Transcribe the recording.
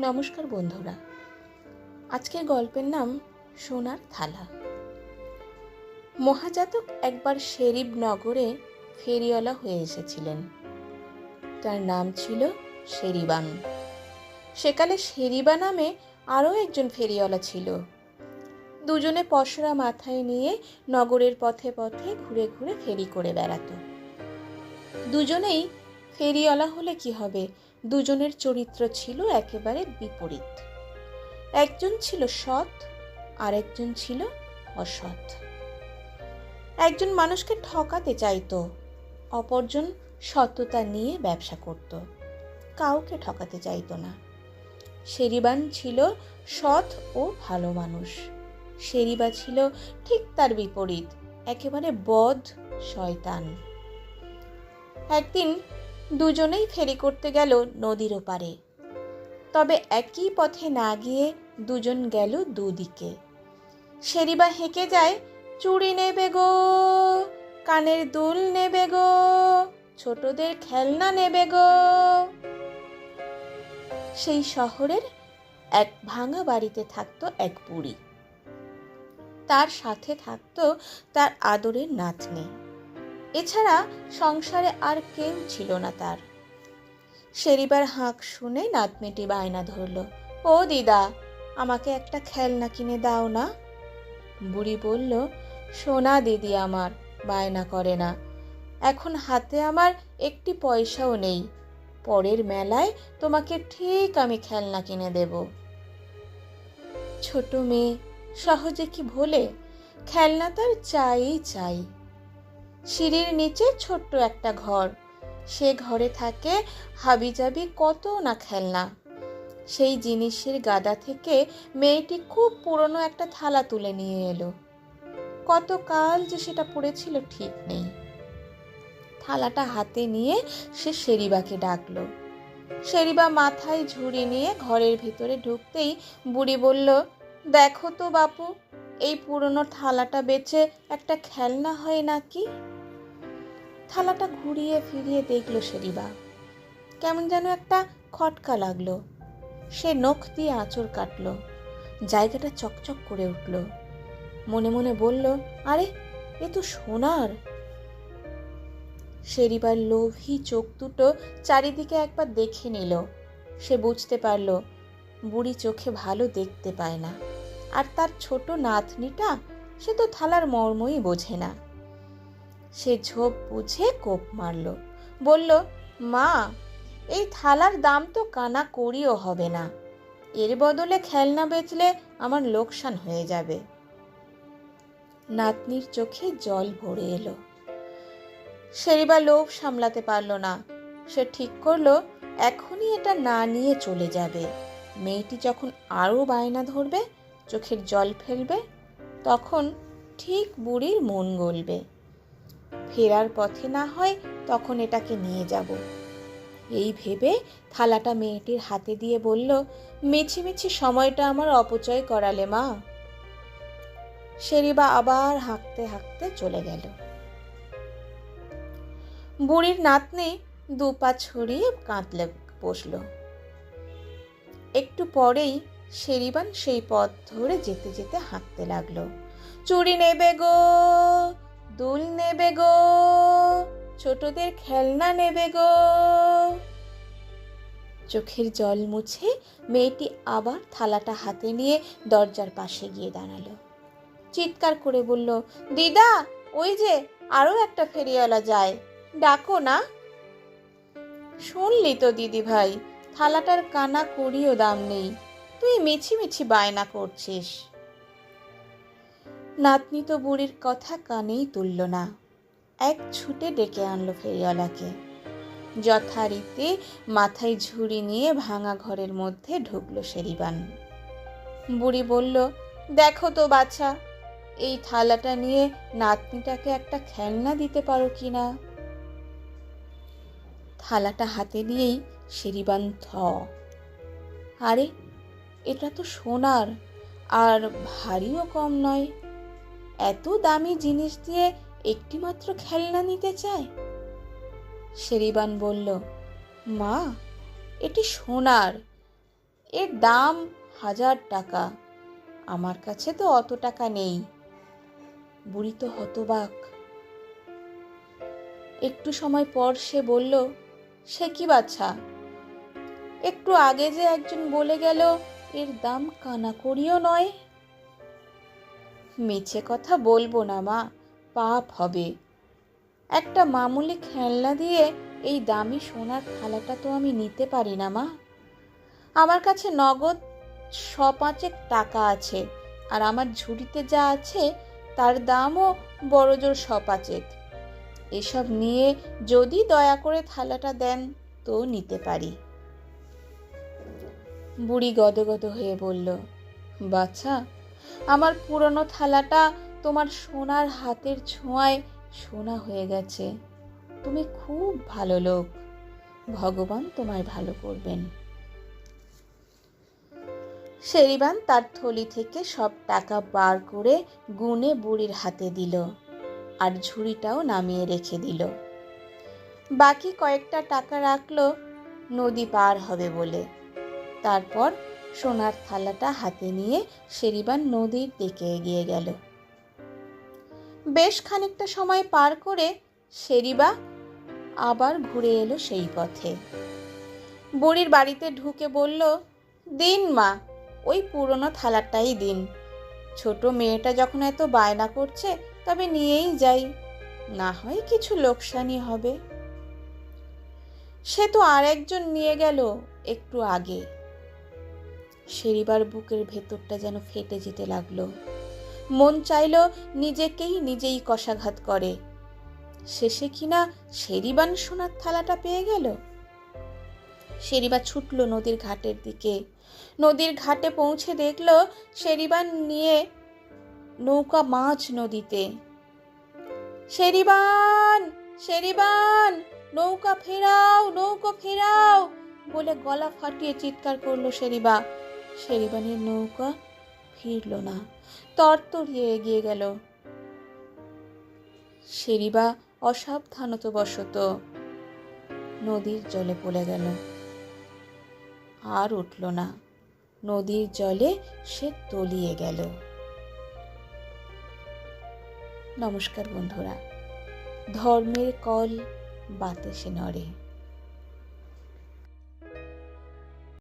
নমস্কার বন্ধুরা, আজকের গল্পের নাম সোনার থালা। মহাজাতক একবার শেরিব নগরে ফেরিওয়ালা হয়ে এসেছিলেন। তার নাম ছিল শেরিবান। সেকালে শেরিবা নামে আরও একজন ফেরিওয়ালা ছিল। দুজনে পসরা মাথায় নিয়ে নগরের পথে পথে ঘুরে ঘুরে ফেরি করে বেড়াতো। দুজনেই ফেরিওয়ালা হলে কি হবে, দুজনের চরিত্র ছিল একেবারে বিপরীত। একজন ছিল সৎ আর একজন ছিল অসৎ। একজন মানুষকে ঠকাতে চাইতো, অপরজন সততা নিয়ে ব্যবসা করত, কাউকে ঠকাতে চাইতো না। শেরিবান ছিল সৎ ও ভালো মানুষ, শেরিবা ছিল ঠিক তার বিপরীত, একেবারে বদ শয়তান। একদিন দুজনেই ফেরি করতে গেল নদীর ওপারে। তবে একই পথে না গিয়ে দুজন গেল দুদিকে। শেরিবা হেঁকে যায়, চুড়ি নেবে গো, কানের দুল নেবে গো, ছোটদের খেলনা নেবে গো। সেই শহরের এক ভাঙা বাড়িতে থাকতো এক বুড়ি। তার সাথে থাকতো তার আদরের নাতনি। এছাড়া সংসারে আর কেউ ছিল না তার। শেরিবার হাঁক শুনে নাতনিটি বায়না ধরল, ও দিদা, আমাকে একটা খেলনা কিনে দাও না। বুড়ি বলল, সোনা দিদি আমার, বায়না করে না, এখন হাতে আমার একটি পয়সাও নেই, পরের মেলায় তোমাকে ঠিক আমি খেলনা কিনে দেব। ছোট মেয়ে সহজে কি ভোলে, খেলনা তার চাই চাই। সিঁড়ির নিচে ছোট্ট একটা ঘর, সে ঘরে থাকে হাবিজাবি কত না খেলনা। সেই জিনিসের গাদা থেকে মেয়েটি খুব পুরনো একটা থালা তুলে নিয়ে এলো। কতকাল যে সেটা পড়েছিল ঠিক নেই। থালাটা হাতে নিয়ে সে শেরিবাকে ডাকলো। শেরিবা মাথায় ঝুড়ি নিয়ে ঘরের ভিতরে ঢুকতেই বুড়ি বলল, দেখো তো বাপু, এই পুরনো থালাটা বেচে একটা খেলনা হয় নাকি। থালাটা ঘুরিয়ে ফিরিয়ে দেখলো শেরিবা, কেমন যেন একটা খটকা লাগলো। সে নখ দিয়ে আঁচড় কাটলো, জায়গাটা চকচক করে উঠল। মনে মনে বলল, আরে এ তো সোনার। শেরিবার লোভী চোখ দুটো চারিদিকে একবার দেখে নিল। সে বুঝতে পারল বুড়ি চোখে ভালো দেখতে পায় না, আর তার ছোট নাতনিটা সে তো থালার মর্মই বোঝে না। সে ঝোপ বুঝে কোপ মারল, বলল, মা, এই থালার দাম তো কানা কড়িও হবে না, এর বদলে খেলনা বেচলে আমার লোকসান হয়ে যাবে। নাতনির চোখে জল ভরে এলো। শেরিবা লোভ সামলাতে পারল না। সে ঠিক করলো এখনই এটা না নিয়ে চলে যাবে। মেয়েটি যখন আরো বায়না ধরবে, চোখের জল ফেলবে, তখন ঠিক বুড়ির মন গলবে। ফেরার পথে না হয় তখন এটাকে নিয়ে যাব। এই ভেবে থালাটা মেয়েটির হাতে দিয়ে বলল, মিছি মিছি সময়টা আমার অপচয় করালে মা। শেরিবা আবার হাঁকতে হাঁকতে চলে গেল। বুড়ির নাতনি দুপা ছড়িয়ে কাঁদলে বসল। একটু পরেই শেরিবান সেই পথ ধরে যেতে যেতে হাঁকতে লাগলো, চুড়ি নেবে গো, দুল নেবে গো, ছোটদের খেলনা নেবে গো। চোখের জল মুছে মেয়েটি আবার থালাটা হাতে নিয়ে দরজার পাশে গিয়ে দাঁড়ালো। চিৎকার করে বলল, দিদা, ওই যে আরো একটা ফেরিওয়ালা যায়, ডাকো না। শুনলি তো দিদি ভাই, থালাটার কানা কড়িও দাম নেই, তুই মিছি মিছি বায়না করছিস। নাতনি তো বুড়ির কথা কানেই তুলল না। এক ছুটে ডেকে আনলো ফেরিওয়ালাকে। যথারীতি মাথায় ঝুড়ি নিয়ে ভাঙা ঘরের মধ্যে ঢুকলো শেরিবান। বুড়ি বলল, দেখো তো বাছা, এই থালাটা নিয়ে নাতনিটাকে একটা খেলনা দিতে পারো কিনা। থালাটা হাতে নিয়েই শেরিবান থ। আরে এটা তো সোনার, আর ভারীও কম নয়। এত দামি জিনিস দিয়ে একটি মাত্র খেলনা নিতে চায়। শেরিবান বলল, মা, এটি সোনার, এর দাম 1000 টাকা। আমার কাছে তো অত টাকা নেই। বুড়ি তো হতবাক। একটু সময় পর সে বলল, সে কি বাছা, একটু আগে যে একজন বলে গেল এর দাম কানাকড়িও নয়। মিছে কথা বলবো না মা, পাপ হবে। একটা মামুলি খেলনা দিয়ে এই দামি সোনার থালাটা তো আমি নিতে পারি না মা। আমার কাছে নগদ 5 টাকা আছে, আর আমার ঝুড়িতে যা আছে তার দামও বড়জোর 5। এসব নিয়ে যদি দয়া করে থালাটা দেন তো নিতে পারি। বুড়ি গদগদ হয়ে বলল, বাছা, আমার পুরনো থালাটা তোমার সোনার হাতের ছোঁয়ায় সোনা হয়ে গেছে। তুমি খুব ভালো লোক, ভগবান তোমায় ভালো করবেন। শেরিবান তার থলি থেকে সব টাকা বার করে গুনে বুড়ির হাতে দিল, আর ঝুড়িটাও নামিয়ে রেখে দিল। বাকি কয়েকটা টাকা রাখলো নদী পার হবে বলে। তারপর সোনার থালাটা হাতে নিয়ে শেরিবান নদীর দিকে এগিয়ে গেল। বেশ খানিকটা সময় পার করে শেরিবা আবার ঘুরে এলো সেই পথে। বুড়ির বাড়িতে ঢুকে বলল, দিন মা, ওই পুরনো থালাটাই দিন। ছোট মেয়েটা যখন এত বায়না করছে তবে নিয়েই যাই, না হয় কিছু লোকসানি হবে। সে তো আর একজন নিয়ে গেল একটু আগে। শেরিবার বুকের ভেতরটা যেন ফেটে যেতে লাগলো। মন চাইল নিজেকেই নিজেই কষাঘাত করে। শেষে কিনা শেরিবান সোনার থালাটা পেয়ে গেল। শেরিবা ছুটল নদীর ঘাটের দিকে। নদীর ঘাটে পৌঁছে দেখল শেরিবান নিয়ে নৌকা মাঝ নদীতে। শেরিবান, শেরিবান, নৌকা ফেরাও, নৌকা ফেরাও বলে গলা ফাটিয়ে চিৎকার করলো শেরিবা। শেরিবানের নৌকা ফিরল না, তরতরিয়ে এগিয়ে গেল। শেরিবা অসাবধানতাবশত নদীর জলে পড়ে গেল, আর উঠল না। নদীর জলে সে তলিয়ে গেল। নমস্কার বন্ধুরা, ধর্মের কল বাতাসে নড়ে।